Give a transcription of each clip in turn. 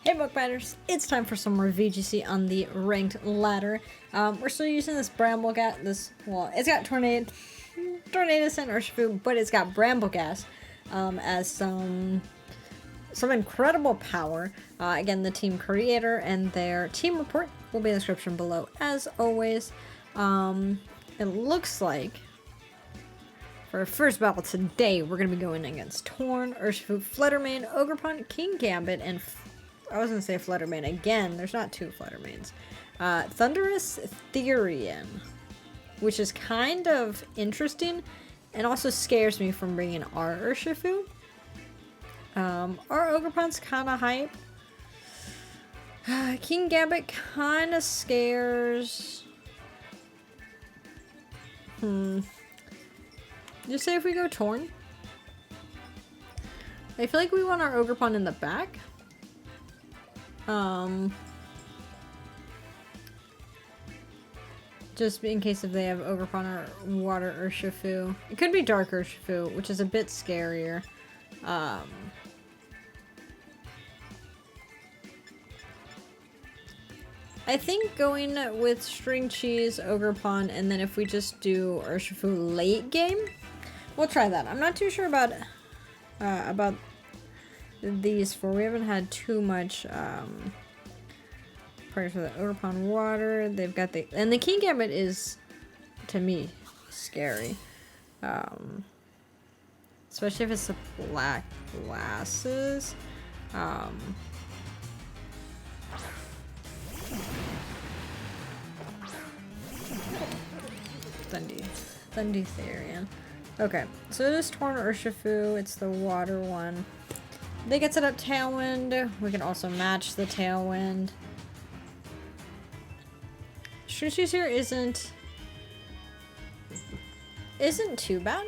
Hey Bookbinders, it's time for some more VGC on the ranked ladder. We're still using this bramble gas, it's got tornado and Urshifu, but it's got bramble gas as some incredible power. Again, the team creator and their team report will be in the description below as always. It looks like for our first battle today, we're going to be going against Torn, Urshifu, Fluttermane, Ogerpon, King Gambit, and I was going to say Fluttermane again. There's not two Fluttermanes. Thunderous Therian, which is kind of interesting and also scares me from bringing our Urshifu. Our Ogerpon's kind of hype. King Gambit kind of scares. Just say if we go Torn. I feel like we want our Ogerpon in the back. Just in case if they have Ogerpon or Water Urshifu. It could be Dark Urshifu, which is a bit scarier. I think going with String Cheese, Ogerpon, and then if we just do Urshifu late game, we'll try that. I'm not too sure about these four. We haven't had too much practice for the Ogerpon Water. They've got and the King Gambit is, to me, scary. Especially if it's the black glasses. Thundy Therian. Okay, so it is Torn Urshifu. It's the water one. They get set up Tailwind. We can also match the Tailwind. Shushi's here isn't too bad.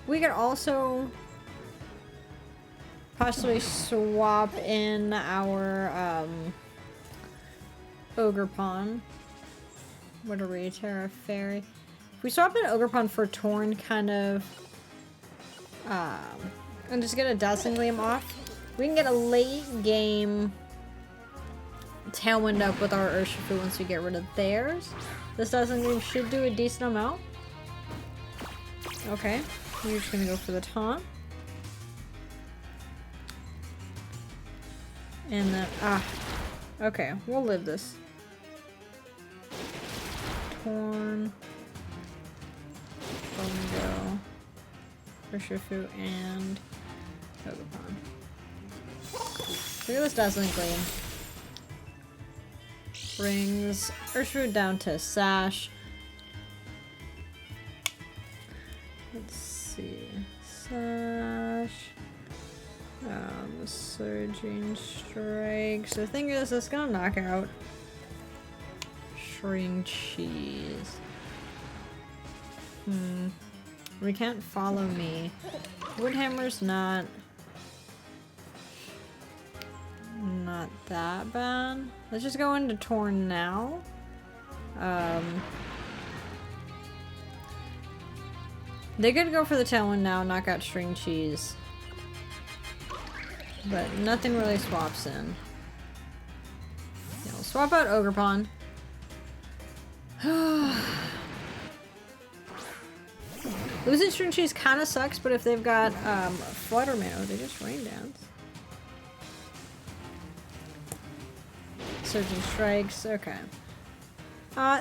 We could also possibly swap in our Ogerpon. What a Terra Fairy. If we swap in Ogerpon for Torn, kind of, and just get a Dazzling Gleam off, we can get a late game Tailwind up with our Urshifu once we get rid of theirs. This Dazzling Gleam should do a decent amount. Okay, we're just gonna go for the taunt. And then, okay, we'll live this. Torn, Bongo, Urshifu, and Ogerpon. Look at this Dazzling Gleam. Brings Urshifu down to Sash. Let's see. Sash. Surging Strike. So the thing is, it's gonna knock out String Cheese. We can't follow me. Woodhammer's not that bad. Let's just go into Torn now. They could go for the Tailwind now, knock out String Cheese. But nothing really swaps in. Yeah, we'll swap out Ogerpon. Losing String Cheese kind of sucks, but if they've got Fluttermane, they just Rain Dance. Surging Strikes, okay.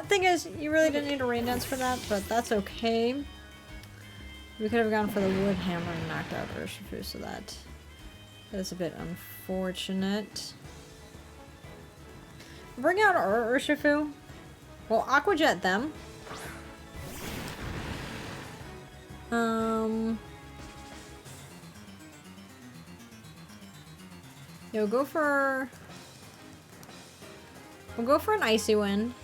Thing is, you really didn't need a Rain Dance for that, but that's okay. We could have gone for the Wood Hammer and knocked out Urshifu, so that is a bit unfortunate. Bring out our Urshifu. We'll Aqua Jet them. Yeah, we'll go for an Icy Wind.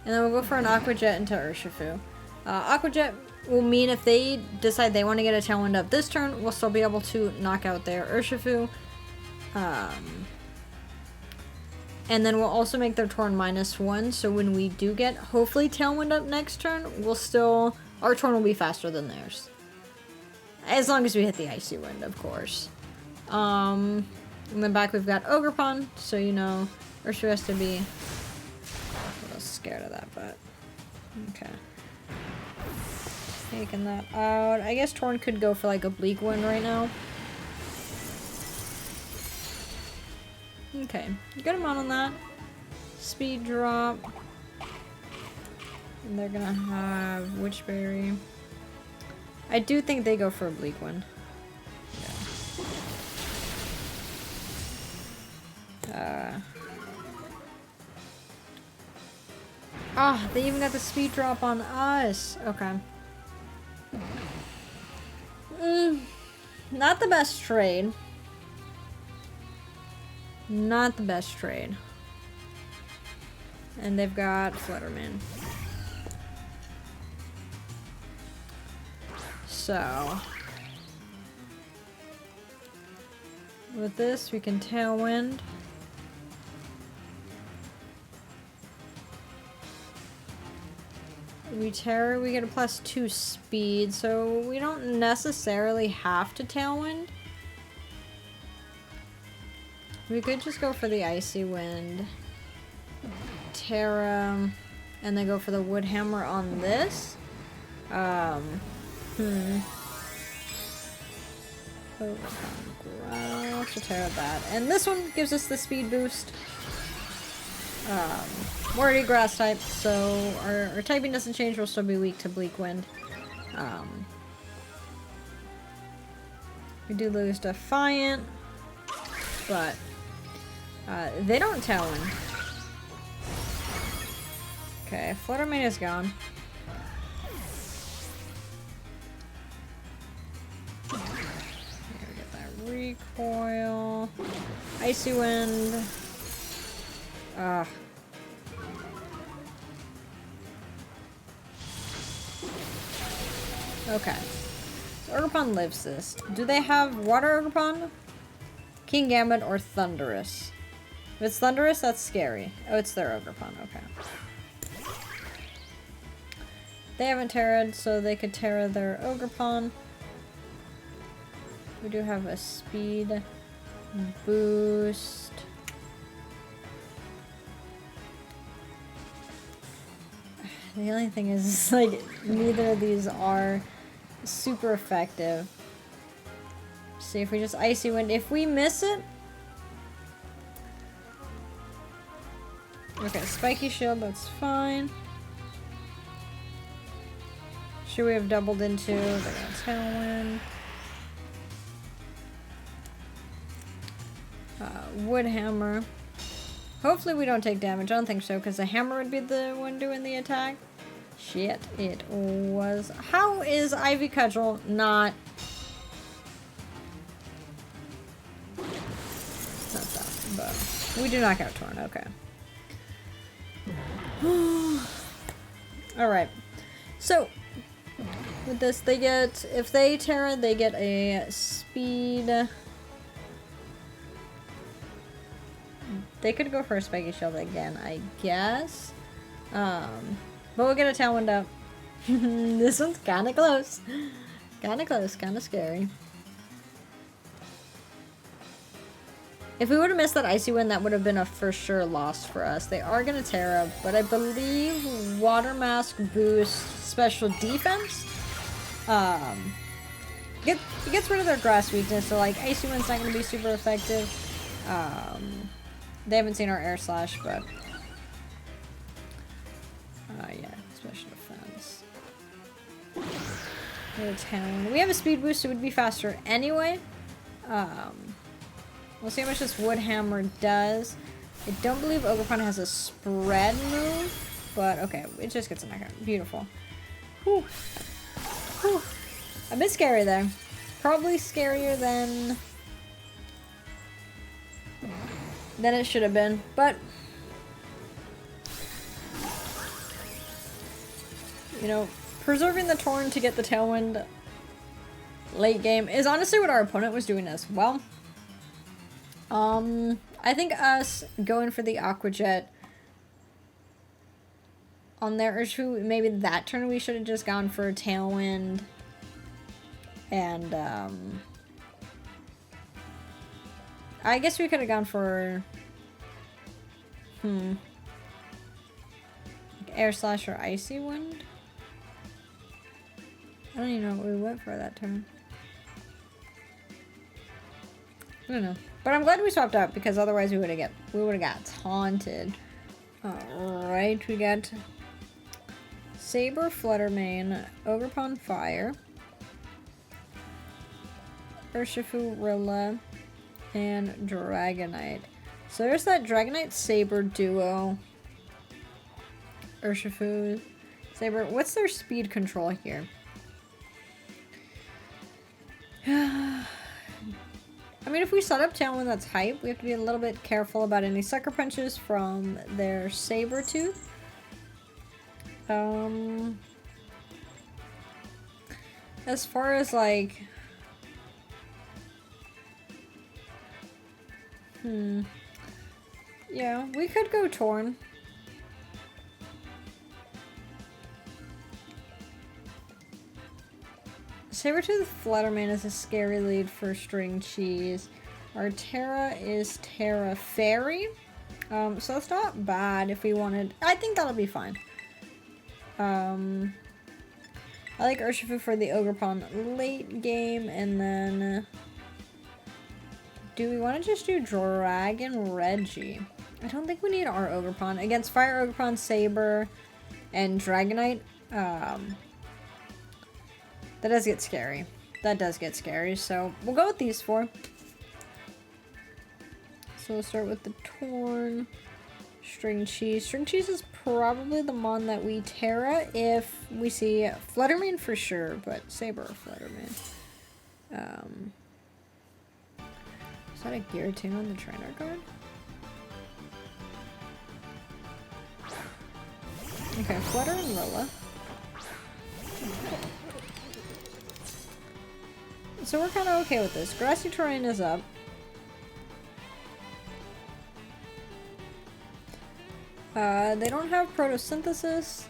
And then we'll go for an Aqua Jet into Urshifu. Aqua Jet will mean if they decide they want to get a Tailwind up this turn, we'll still be able to knock out their Urshifu. And then we'll also make their Torn -1, so when we do get, hopefully, Tailwind up next turn, our Torn will be faster than theirs. As long as we hit the Icy Wind, of course. In the back we've got Ogerpon, so you know, Urshifu has to be a little scared of that, but okay. Taking that out. I guess Torn could go for like a Bleak Wind right now. Okay, good amount on that. Speed drop. And they're gonna have Witchberry. I do think they go for a Bleak Wind. Yeah. Ah, they even got the speed drop on us. Okay. Not the best trade. Not the best trade. And they've got Flutterman. So with this we can Tailwind. We Terror, we get a +2 speed, so we don't necessarily have to Tailwind. We could just go for the Icy Wind, Terra, and then go for the Wood Hammer on this. Growl to Terra that. And this one gives us the speed boost. We're already grass type, so our typing doesn't change. We'll still be weak to Bleak Wind. We do lose Defiant, but they don't Tailwind. Okay, Fluttermane is gone. Here we get that recoil. Icy Wind. Okay. So Ogerpon lives this. Do they have Water Ogerpon? King Gambit or Thunderous? If it's Thunderous, that's scary. Oh, it's their Ogerpon. Okay. They haven't Terra'd, so they could Terra their Ogerpon. We do have a speed boost. The only thing is, like, neither of these are super effective. See if we just Icy Wind. If we miss it... Okay, Spiky Shield, that's fine. Should we have doubled into the Tailwind? Wood Hammer. Hopefully we don't take damage. I don't think so, because the hammer would be the one doing the attack. Shit, it was. How is Ivy Cudgel not... Not that, but we do knock out Torn. Okay. Alright. So, with this, they get... If they Terra, they get a speed... They could go for a Spiky Shield again, I guess. But we'll get a Tailwind up. This one's kind of close. Kind of close, kind of scary. If we would have missed that Icy Wind, that would have been a for sure loss for us. They are going to Terra, but I believe Water Mask boosts special defense. It gets rid of their grass weakness, so like Icy Wind's not going to be super effective. They haven't seen our Air Slash, but... yeah, special defense. We have a speed boost, so it would be faster anyway. We'll see how much this Wood Hammer does. I don't believe Ogerpon has a spread move, but okay, it just gets a knockout. Beautiful. Whew. Whew. A bit scary there. Probably scarier than it should have been, but you know, preserving the Torn to get the Tailwind late game is honestly what our opponent was doing as well. I think us going for the Aqua Jet on their Urshifu, maybe that turn we should have just gone for a Tailwind And I guess we could have gone for like Air Slash or Icy Wind. I don't even know what we went for that turn. I don't know. But I'm glad we swapped out because otherwise we would have got taunted. Alright, we got Saber, Fluttermane, Ogerpon Fire, Urshifu, Rilla, and Dragonite. So there's that Dragonite Saber duo. Urshifu, Saber. What's their speed control here? I mean, if we set up Tailwind that's hype, we have to be a little bit careful about any Sucker Punches from their Sabertooth. As far as, like... Yeah, we could go Torn. Sabertooth Fluttermane is a scary lead for String Cheese. Our Terra is Terra Fairy. So it's not bad if we wanted... I think that'll be fine. I like Urshifu for the Ogerpon late game, and then... do we want to just do Dragon Reggie? I don't think we need our Ogerpon. Against Fire Ogerpon, Saber, and Dragonite, that does get scary. That does get scary, so we'll go with these four. So we'll start with the Torn, String Cheese. String Cheese is probably the mon that we Terra if we see Fluttermane for sure, but Saber or Fluttermane. Is that a Giratina on the trainer card? Okay, Flutter and Rilla. So we're kind of okay with this. Grassy Terrain is up. They don't have Photosynthesis.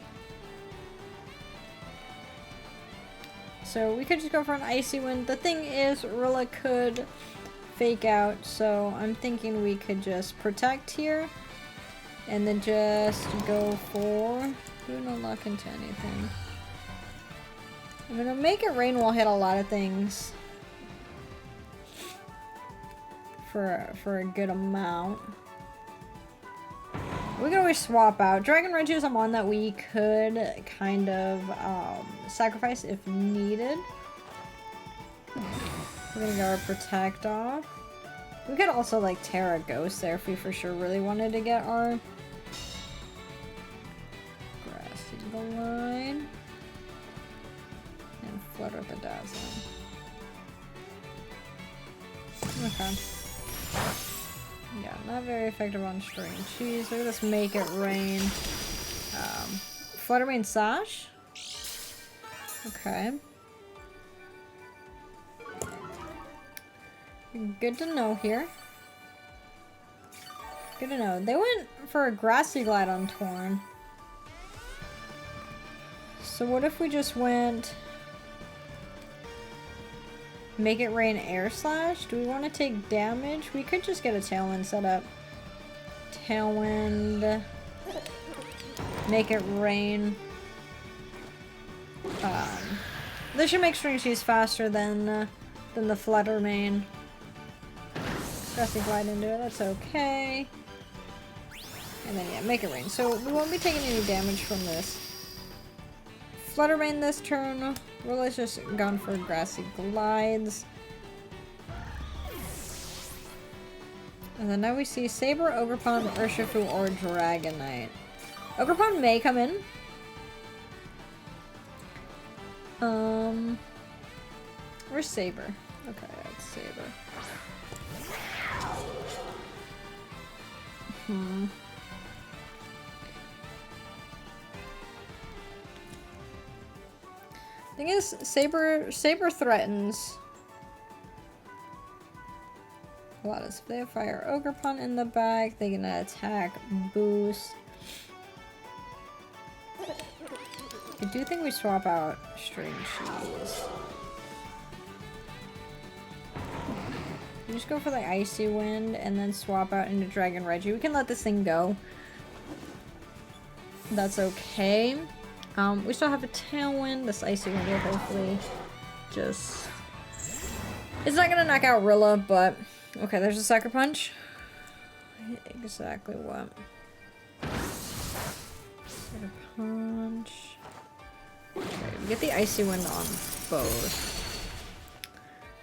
So we could just go for an Icy Wind. The thing is, Rilla could fake out, so I'm thinking we could just Protect here. And then just go for... do not lock into anything. I'm gonna Make It Rain will hit a lot of things. For a good amount. We can always swap out. Dragon Reggie is a mon that we could kind of sacrifice if needed. We're gonna go our Protect off. We could also like Terra Ghost there if we for sure really wanted to get our Grassy Line and Flutter the Dazzling. Okay. Yeah, not very effective on String Cheese. Look at this Make It Rain. Fluttermane Sash. Okay. Good to know here. Good to know. They went for a Grassy Glide on Torn. So what if we just went... Make It Rain Air Slash? Do we want to take damage? We could just get a Tailwind set up. Tailwind. Make It Rain. This should make String Cheese faster than the Fluttermane. Grassy Glide into it, that's okay. And then yeah, Make It Rain. So we won't be taking any damage from this. Fluttermane this turn. Rilla's just gone for Grassy Glides. And then now we see Saber, Ogerpon, Urshifu, or Dragonite. Ogerpon may come in. Where's Saber? Okay, that's Saber. Thing is, Saber threatens a lot. If they have Fire Ogerpon in the back, they can attack, boost. I do think we swap out String Cheese. can just go for the Icy Wind and then swap out into Dragon Reggie. We can let this thing go. That's okay. We still have a Tailwind. This Icy Wind will hopefully just... It's not gonna knock out Rilla, but... Okay, there's a Sucker Punch. Exactly what? Sucker Punch. Okay, we get the Icy Wind on both.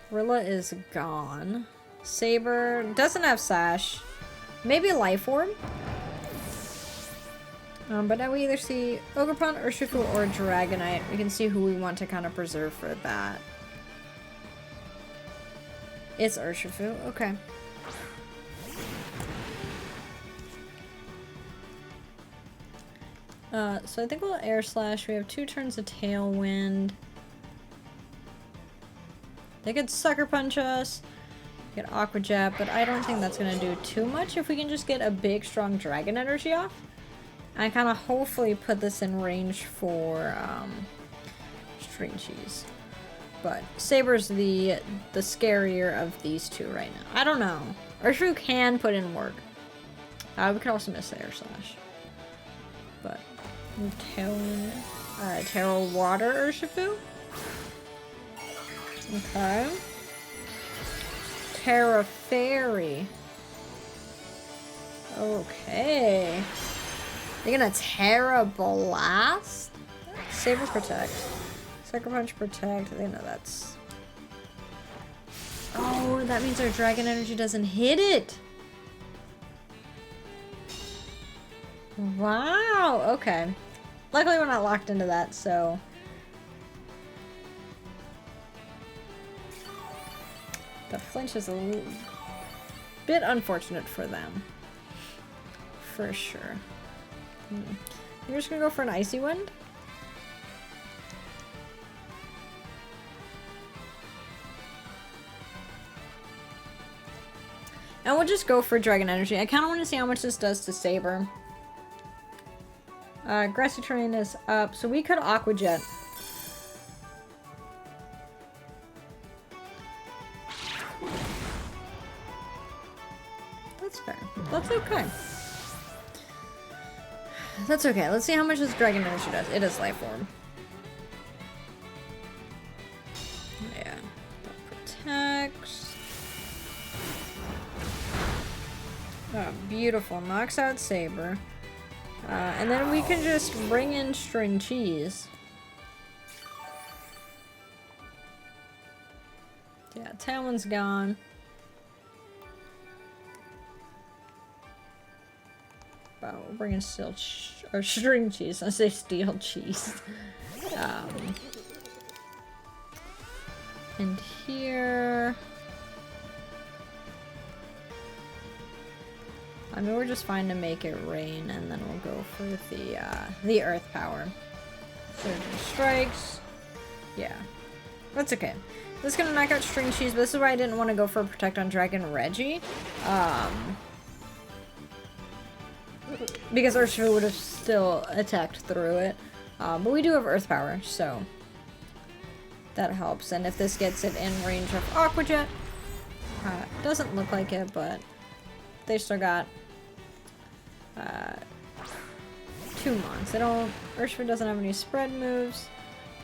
Rilla is gone. Saber doesn't have Sash. Maybe Life Orb. But now we either see Ogerpon, Urshifu, or Dragonite. We can see who we want to kind of preserve for that. It's Urshifu. Okay. So I think we'll Air Slash. We have 2 turns of Tailwind. They could Sucker Punch us. Get Aqua Jet, but I don't think that's going to do too much if we can just get a big, strong Dragon Energy off. And kind of hopefully put this in range for String Cheese. But Saber's the scarier of these two right now. I don't know. Urshifu can put in work. We could also miss the Air Slash. But Terra Water Urshifu. Okay. Terra Fairy. Okay. They're gonna Terra Blast? Saber Protect. Sucker Punch Protect. They know that's... Oh, that means our Dragon Energy doesn't hit it! Wow, okay. Luckily we're not locked into that, so... The flinch is a bit unfortunate for them. For sure. You're just gonna go for an Icy Wind? And we'll just go for Dragon Energy. I kind of want to see how much this does to Saber. Grassy Terrain is up, so we could Aqua Jet. That's fair. That's okay. That's okay. Let's see how much this Dragon Energy does. It is Life Orb. Yeah. That protects. Oh, beautiful. Knocks out Saber. And then we can just bring in String Cheese. Yeah, Tailwind's gone. Wow, we're bringing or String Cheese. I say Steel Cheese. And here... I mean, we're just fine to make it rain, and then we'll go for the Earth Power. Surging Strikes. Yeah. That's okay. This is gonna knock out String Cheese, but this is why I didn't want to go for a Protect on Dragon Reggie. Because Urshifu would have still attacked through it. But we do have Earth Power, so that helps. And if this gets it in range of Aqua Jet, doesn't look like it, but they still got 2 months. Urshifu doesn't have any spread moves,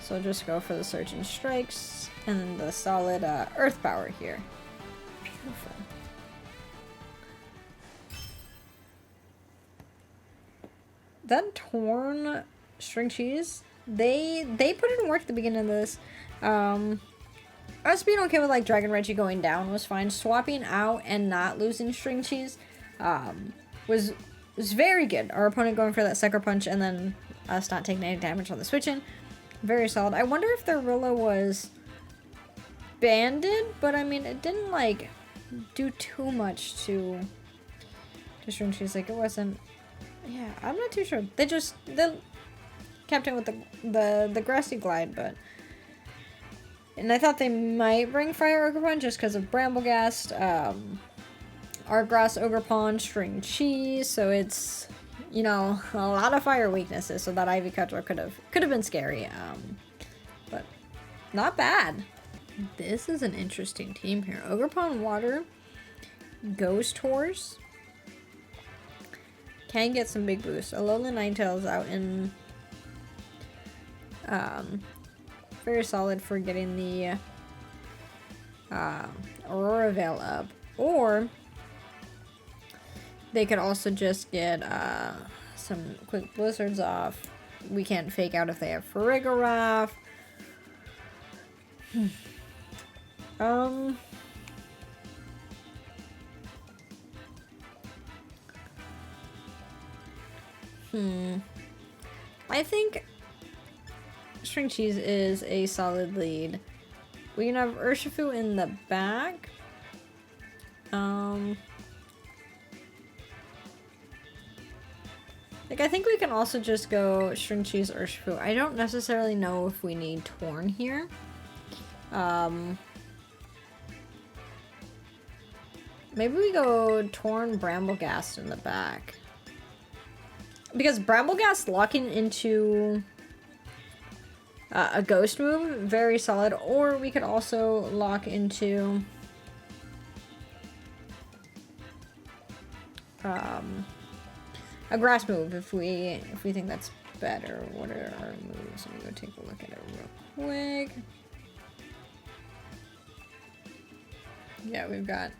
so I'll just go for the Surging Strikes and then the solid Earth Power here. Beautiful. That Torn String Cheese, they put in work at the beginning of this. Us being okay with like Dragon Reggie going down was fine. Swapping out and not losing String Cheese was very good. Our opponent going for that Sucker Punch and then us not taking any damage on the switch in. Very solid. I wonder if their Rilla was banded, but I mean it didn't like do too much to String Cheese. Like it wasn't. Yeah, I'm not too sure. They kept in with the Grassy Glide, but. And I thought they might bring Fire Ogerpon just because of Bramblegast, Artgrass, Ogerpon, String Cheese, so it's, you know, a lot of fire weaknesses, so that Ivy Cudgel could have been scary, but not bad. This is an interesting team here. Ogerpon Water, Ghost Horse. Can get some big boosts. Alola Ninetales out in very solid for getting the Aurora Veil up. Or they could also just get some quick blizzards off. We can't fake out if they have Farigiraf. I think String Cheese is a solid lead. We can have Urshifu in the back. Like, I think we can also just go String Cheese, Urshifu. I don't necessarily know if we need Torn here. Maybe we go Torn, Bramblegast in the back. Because Bramblegast locking into a Ghost move, very solid. Or we could also lock into a Grass move if we think that's better. What are our moves? Let me go take a look at it real quick. Yeah, we've got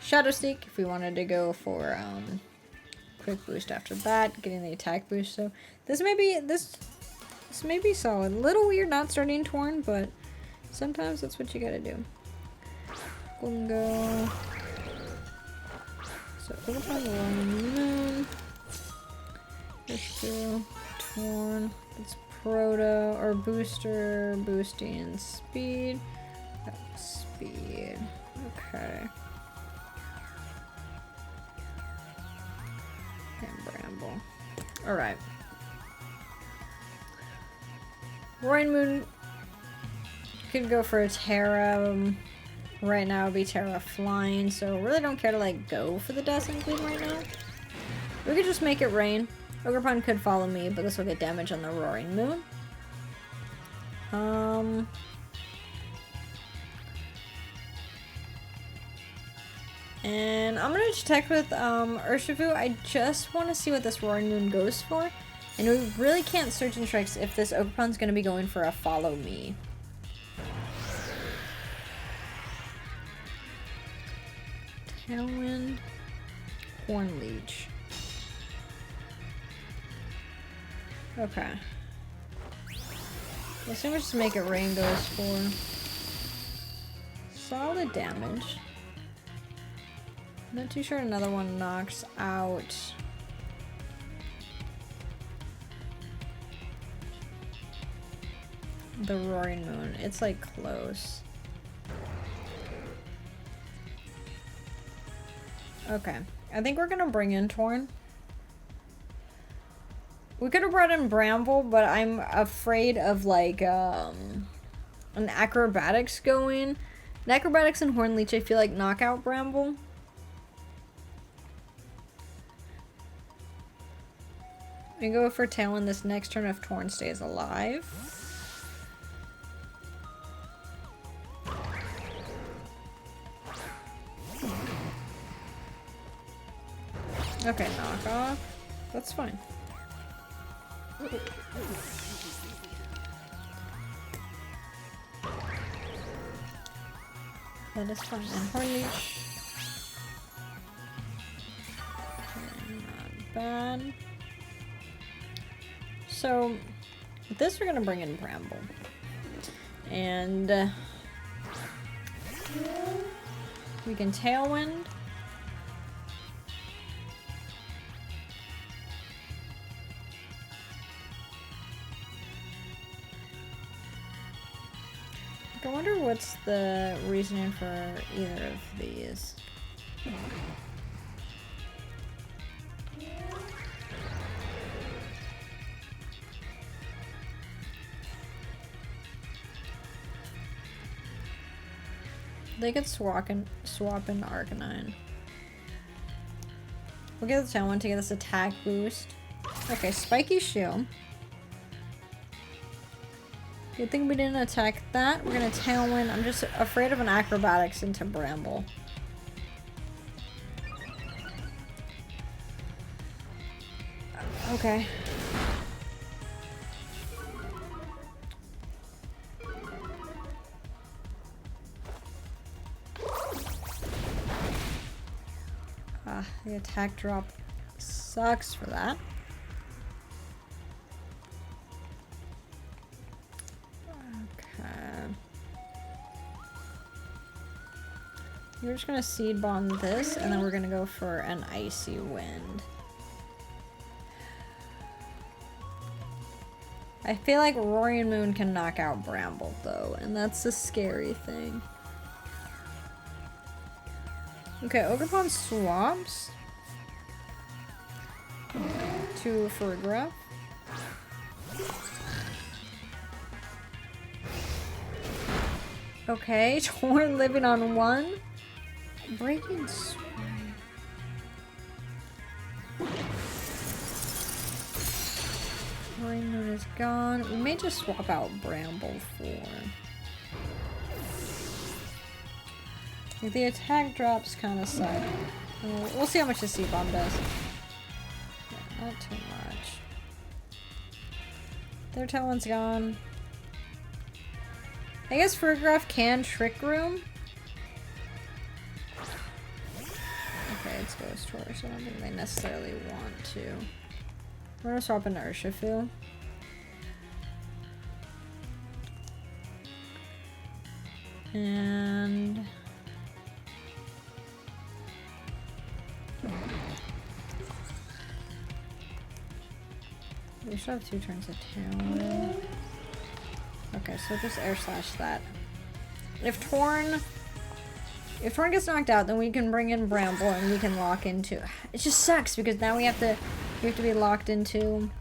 Shadow Sneak if we wanted to go for quick boost after that, getting the attack boost. So this may be solid. A little weird not starting Torn, but sometimes that's what you gotta do. Go. So Ogerpon, Moon. Let's do Torn. It's Proto or Booster, boosting speed. Speed. Okay. And Bramble. Alright. Roaring Moon could go for a Terra. Right now it'd be Terra flying, so really don't care to like go for the Dazzling Gleam right now. We could just make it rain. Ogerpon could follow me, but this will get damage on the Roaring Moon. And I'm gonna check with Urshifu. I just want to see what this Roaring Moon goes for. And we really can't search in tricks if this Ogerpon's gonna be going for a follow me. Tailwind, Horn Leech. Okay. Let's see how much to make it rain goes for. Solid damage. Not too sure another one knocks out. The Roaring Moon. It's like close. Okay. I think we're gonna bring in Torn. We could have brought in Bramble, but I'm afraid of like an Acrobatics going. An Acrobatics and Horn Leech I feel like knock out Bramble. We go for Talon this next turn if Torn stays alive. Okay, knock off. That's fine. That is fine. And Horn Leech. Okay, not bad. So, with this we're gonna bring in Bramble. And we can Tailwind. I wonder what's the reasoning for either of these. They could swap in Arcanine. We'll get the Talon to get this attack boost. Okay, Spiky Shield. Good thing we didn't attack that. We're gonna Tailwind. I'm just afraid of an Acrobatics into Bramble. Okay. The attack drop sucks for that. Okay. We're just gonna seed bomb this, and then we're gonna go for an icy wind. I feel like Roaring Moon can knock out Bramble though, and that's the scary thing. Okay, Ogerpon swaps to Fergra. Okay, Torn living on 1. Breaking Swing. Roaring Moon is gone. We may just swap out Bramble for... The attack drops kind of suck. We'll see how much the Seed Bomb does. Yeah, not too much. Their Talon's gone. I guess Fergraf can Trick Room. Okay, it's Ghost Horse. I don't think they necessarily want to. We're gonna swap into Urshifu. And... we should have 2 turns of Talon. Okay, so just Air Slash that. If Torn gets knocked out, then we can bring in Bramble and we can lock into... It just sucks because now we have to be locked into...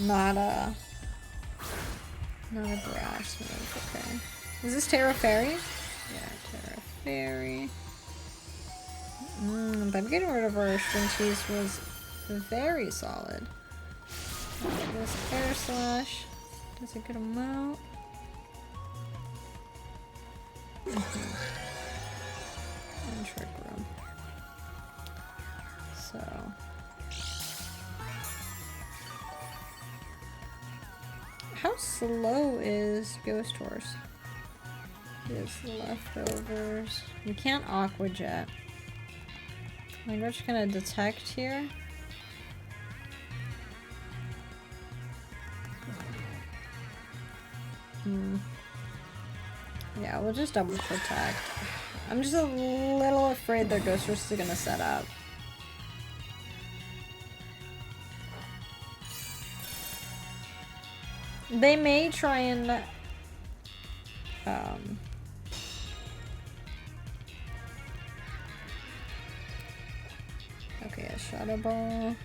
Not a grass move, okay. Is this Terra Fairy? Yeah, Terra Fairy. But getting rid of our string cheese was very solid. This Air Slash does a good amount. And Trick Room. So. How slow is Ghost Horse? It's leftovers. We can't Aqua Jet. Like, we're just gonna detect here. Yeah, we'll just double protect. I'm just a little afraid their Ghost Horse is gonna set up. They may try and okay, a Shadow Ball.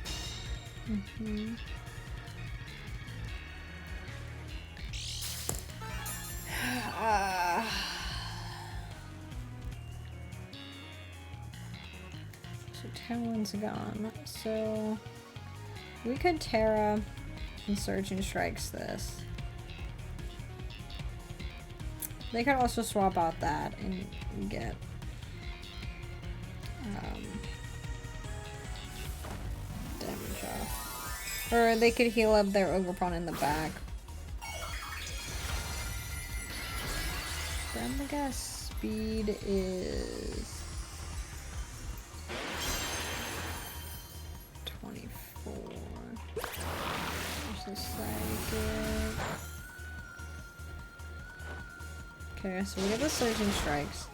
So Talon's gone. So we could Terra and Surging Strikes this. They could also swap out that and get damage off. Or they could heal up their Ogerpon in the back. Bramble speed is 24. There's a psychic. Okay, so we get the Surging Strikes.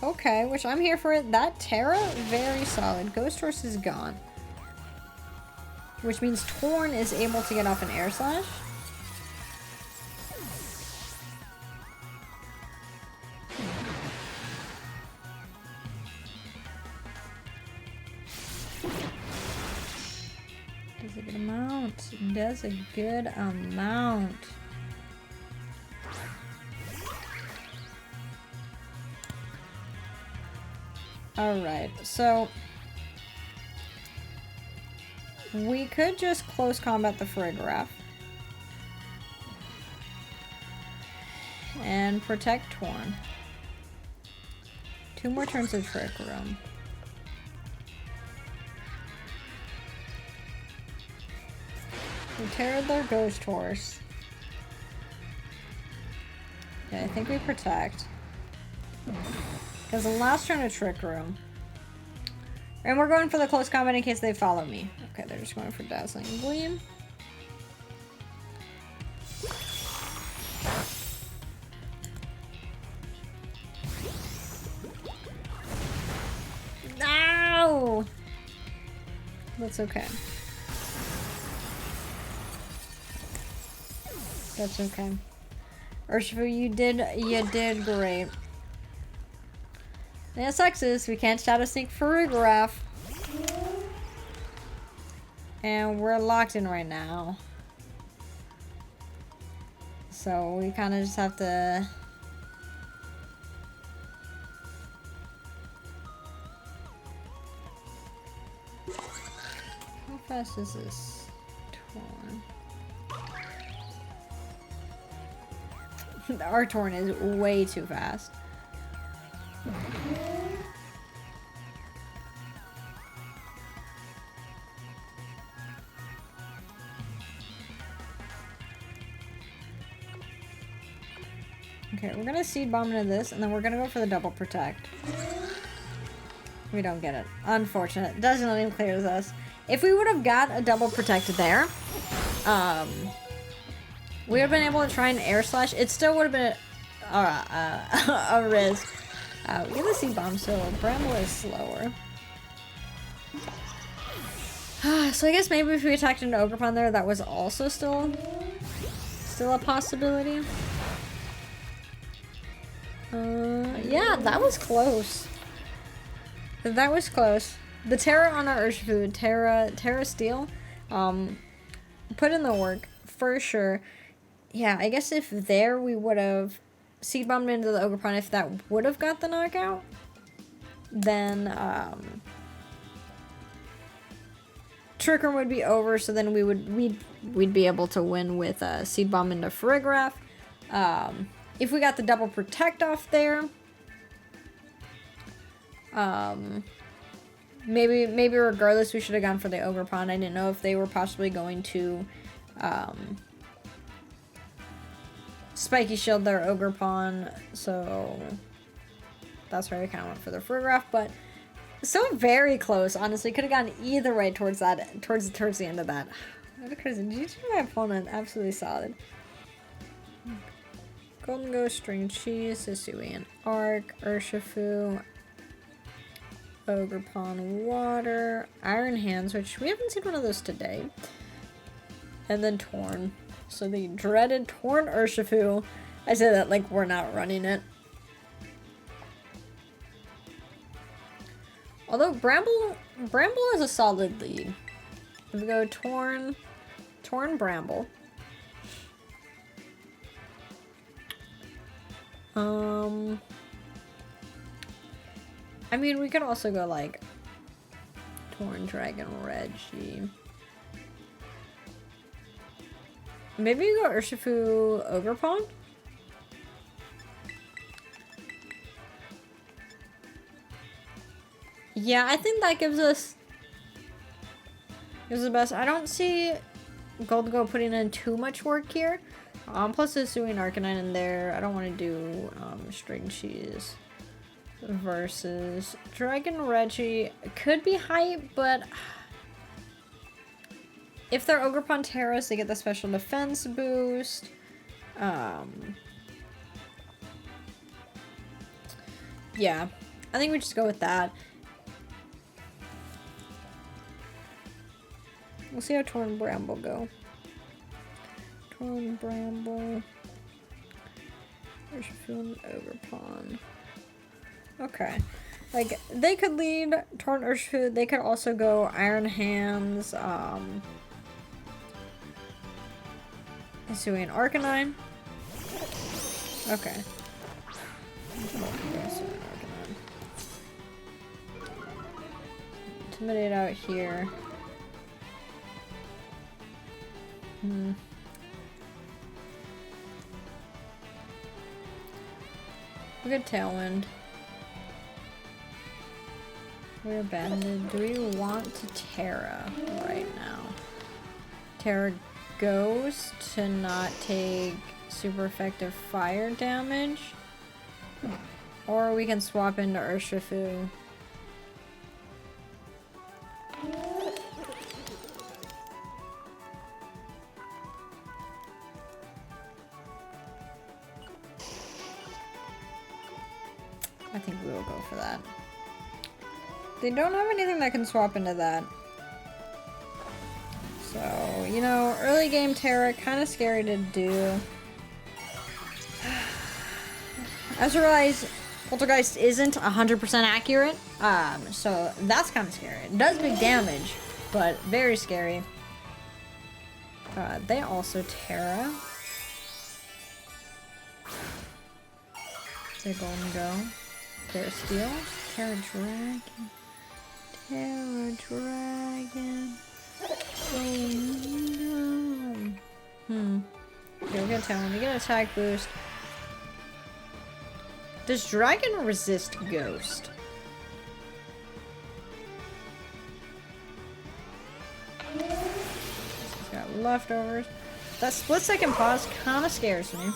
Okay, which I'm here for it. That Terra, very solid. Ghost Horse is gone. Which means Torn is able to get off an Air Slash. Does a good amount. Does a good amount. Alright, so we could just close combat the Farigiraf and protect Torn. 2 more turns of Trick Room. We tear their Ghost Horse. Yeah, I think we protect. Because the last turn of Trick Room. And we're going for the close combat in case they follow me. Okay, they're just going for Dazzling Gleam. No! That's okay. That's okay. Urshifu, you did great. And it sucks is we can't Shadow Sneak Farigiraf. And we're locked in right now. So we kind of just have to... How fast is this Torn? Our Torn is way too fast. Okay, we're gonna Seed Bomb into this, and then we're gonna go for the double protect. We don't get it. Unfortunate. Doesn't even clears us. If we would have got a double protect there, we would have been able to try an air slash. It still would have been a risk. We get the Seed Bomb, so Bramble is slower. So I guess maybe if we attacked into Ogerpon there, that was also still a possibility. Yeah, that was close. That was close. The Terra on our Urshifu, Terra Steel, put in the work for sure. Yeah, I guess if there we would have Seed Bombed into the Ogerpon, if that would have got the knockout, then Trick Room would be over. So then we'd be able to win with Seed Bomb into Farigiraf. If we got the double protect off there, maybe regardless we should have gone for the Ogerpon. I didn't know if they were possibly going to Spiky Shield their Ogerpon, so that's why I kind of went for the Farigiraf, but so very close, honestly. Could have gone either way towards that, towards the end of that. What crazy. Did you do my opponent absolutely solid? Golden Ghost, String Cheese, Hisuian Arc, Urshifu, Ogerpon Water, Iron Hands, which we haven't seen one of those today, and then Torn. So the dreaded Torn Urshifu. I say that like we're not running it. Although Bramble is a solid lead. If we go Torn Bramble. I mean, we could also go like Torn Dragon Reggie. Maybe you go Urshifu Ogerpon? Yeah, I think that gives us the best. I don't see Golden Go putting in too much work here. Plus the Hisuian Arcanine in there. I don't want to do String Cheese versus Dragon Reggie. Could be hype, but if they're Ogerpon Terras, they get the special defense boost. Yeah, I think we just go with that. We'll see how Torn Bramble go. Torn Bramble. Urshifu Ogerpon. Okay. Like, they could lead Torn Urshifu. They could also go Iron Hands, Hisuian Arcanine. Okay. Intimidate out here. A good Tailwind. We're abandoned. Do we want to Terra right now? Terra Ghost to not take super effective fire damage. Or we can swap into Urshifu. I think we will go for that. They don't have anything that can swap into that. So, you know, early game Terra, kind of scary to do. As I realize, Poltergeist isn't 100% accurate, so that's kind of scary. It does big damage, but very scary. They also Terra. They're going to go. Terra Steel. Terra Dragon. Terra Dragon. Oh no. Okay, we're gonna tell him. We get an attack boost. Does Dragon resist Ghost? He's got leftovers. That split second pause kind of scares me.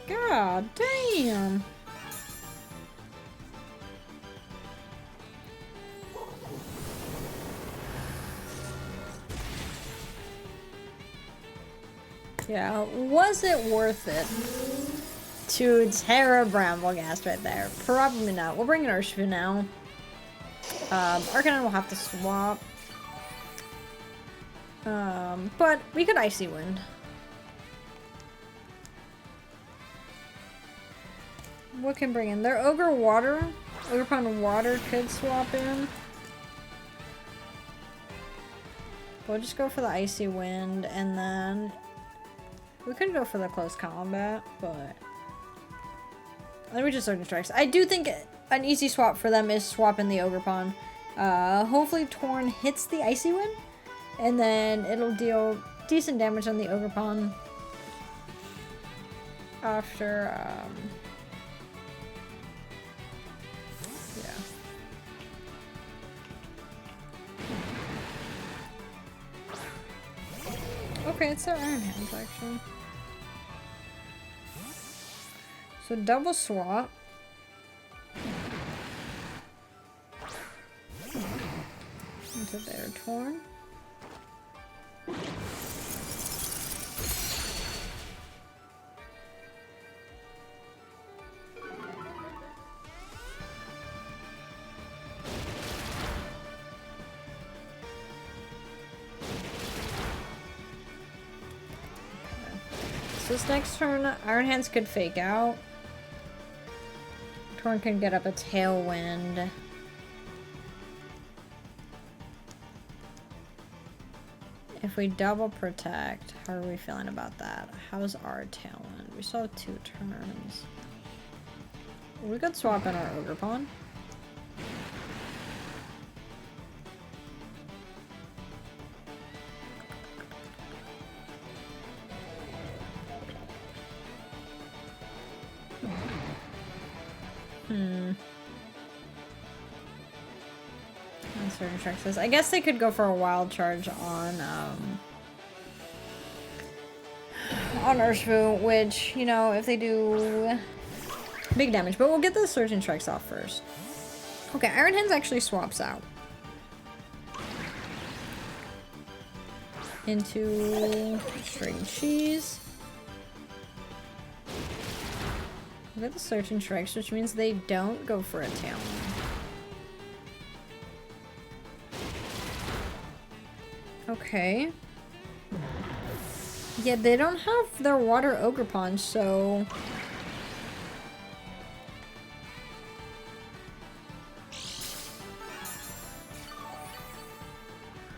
God damn. Yeah, was it worth it to Terra Brambleghast right there? Probably not. We'll bring in Urshifu now. Arcanine will have to swap. But we could Icy Wind. What can bring in? Their Ogerpon Water could swap in. We'll just go for the Icy Wind, and then we could go for the close combat, but then we just Surging Strikes. I do think an easy swap for them is swapping the Ogerpon. Hopefully Torn hits the Icy Wind, and then it'll deal decent damage on the Ogerpon after, okay, it's their Iron Hands, actually. So double swap. Into their Torn. So this next turn, Iron Hands could fake out. Torn can get up a Tailwind. If we double protect, how are we feeling about that? How's our Tailwind? We still have 2 turns. We could swap in our Ogerpon. Surging Strike says. I guess they could go for a wild charge on Urshifu, which, you know, if they do big damage, but we'll get the Surging Strikes off first. Okay, Iron Hands actually swaps out into String Cheese. We'll get the Surging Strikes, which means they don't go for a Tailwind. Okay. Yeah, they don't have their water Ogerpon, so...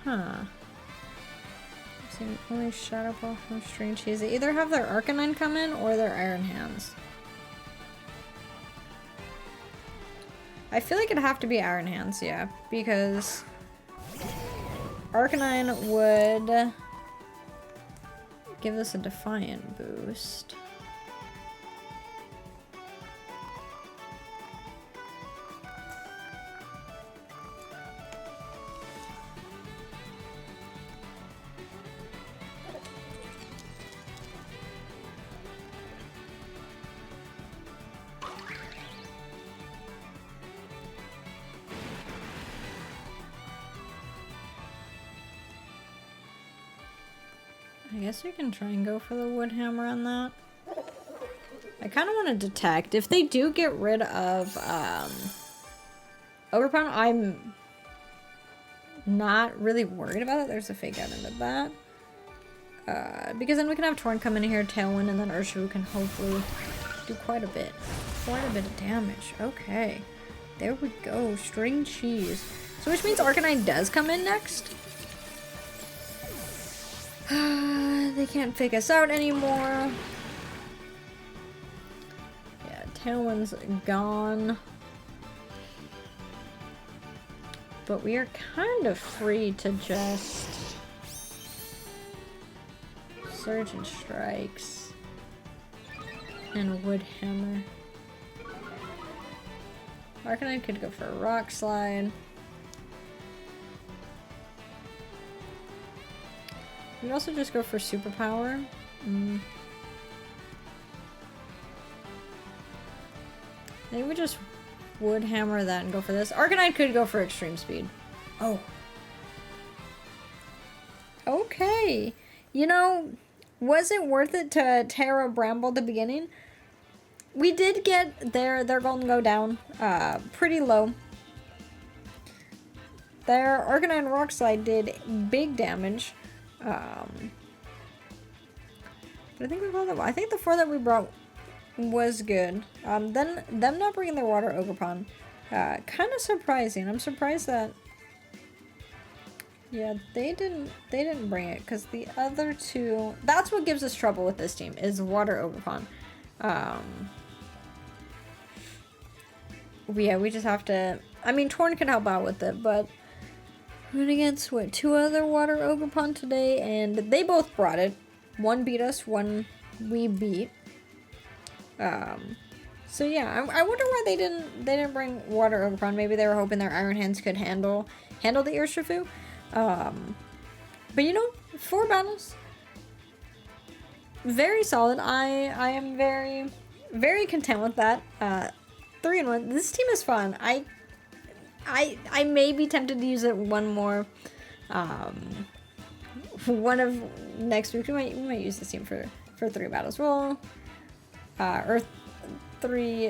Huh. Only Shadow Ball from String Cheese. They either have their Arcanine come in or their Iron Hands. I feel like it'd have to be Iron Hands, yeah, because Arcanine would give us a Defiant boost. I guess we can try and go for the wood hammer on that. I kind of want to detect. If they do get rid of Ogerpon, I'm not really worried about it. There's a fake out into that. Because then we can have Torn come in here, Tailwind, and then Urshifu can hopefully do quite a bit. Quite a bit of damage. Okay. There we go. String cheese. So which means Arcanine does come in next. They can't fake us out anymore. Yeah, Tailwind's gone. But we are kind of free to just Surge and Strikes and Wood Hammer. Arcanine could go for a Rock Slide. We could also just go for Superpower. Maybe we just Wood Hammer that and go for this. Arcanine could go for Extreme Speed. Oh. Okay. You know, was it worth it to Terra Bramble at the beginning? We did get their Golden Go down pretty low. Their Arcanine Rock Slide did big damage. But I think we brought that. I think the 4 that we brought was good. Then them not bringing their Water Ogerpon, kind of surprising. I'm surprised that. Yeah, they didn't bring it because the other 2. That's what gives us trouble with this team is Water Ogerpon. Yeah, we just have to. I mean, Torn can help out with it, but we're against what 2 other Water Ogerpon today, and they both brought it. One beat us, one we beat. So yeah, I wonder why they didn't bring Water Ogerpon. Maybe they were hoping their Iron Hands could handle the Urshifu. But you know, 4 battles, very solid. I am very, very content with that. 3-1. This team is fun. I may be tempted to use it one more. One of next week we might use this team for 3 battles. Well, or 3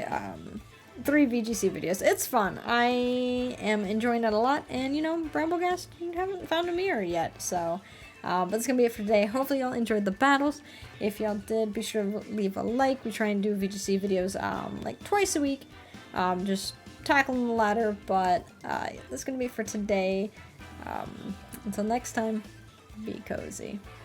VGC videos. It's fun. I am enjoying it a lot, and you know, Bramblegast, you haven't found a mirror yet, so but that's gonna be it for today. Hopefully y'all enjoyed the battles. If y'all did, be sure to leave a like. We try and do VGC videos like twice a week, just tackling the ladder, but that's gonna be it for today. Until next time, be cozy.